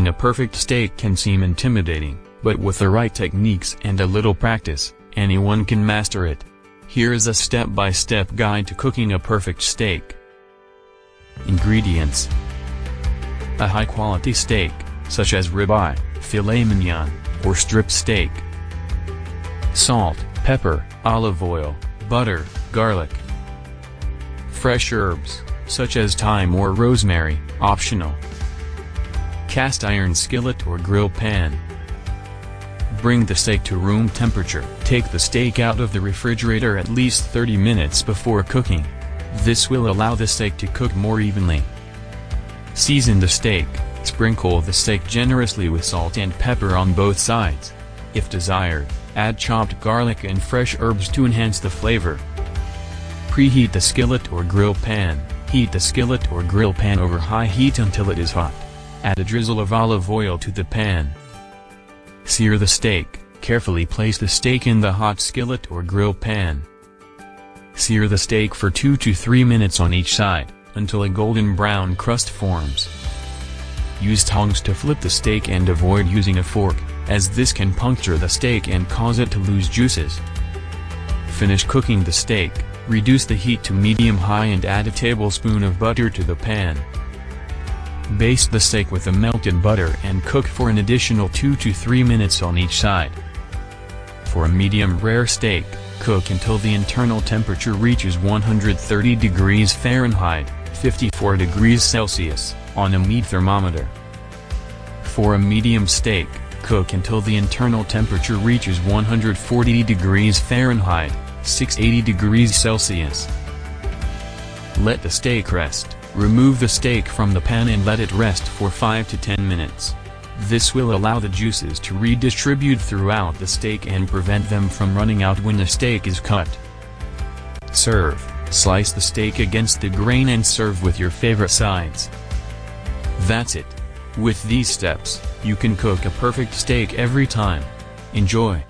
Cooking a perfect steak can seem intimidating, but with the right techniques and a little practice, anyone can master it. Here is a step-by-step guide to cooking a perfect steak. Ingredients: a high-quality steak, such as ribeye, filet mignon, or strip steak. Salt, pepper, olive oil, butter, garlic. Fresh herbs, such as thyme or rosemary, optional. Cast iron skillet or grill pan. Bring the steak to room temperature. Take the steak out of the refrigerator at least 30 minutes before cooking. This will allow the steak to cook more evenly. Season the steak. Sprinkle the steak generously with salt and pepper on both sides. If desired, add chopped garlic and fresh herbs to enhance the flavor. Preheat the skillet or grill pan. Heat the skillet or grill pan over high heat until it is hot. Add a drizzle of olive oil to the pan. Sear the steak. Carefully place the steak in the hot skillet or grill pan. Sear the steak for 2 to 3 minutes on each side, until a golden brown crust forms. Use tongs to flip the steak and avoid using a fork, as this can puncture the steak and cause it to lose juices. Finish cooking the steak, reduce the heat to medium-high and add a tablespoon of butter to the pan. Baste the steak with the melted butter and cook for an additional 2 to 3 minutes on each side. For a medium rare steak, cook until the internal temperature reaches 130 degrees Fahrenheit, 54 degrees Celsius, on a meat thermometer. For a medium steak, cook until the internal temperature reaches 140 degrees Fahrenheit, 680 degrees Celsius. Let the steak rest. Remove the steak from the pan and let it rest for 5 to 10 minutes. This will allow the juices to redistribute throughout the steak and prevent them from running out when the steak is cut. Serve. Slice the steak against the grain and serve with your favorite sides. That's it. With these steps, you can cook a perfect steak every time. Enjoy!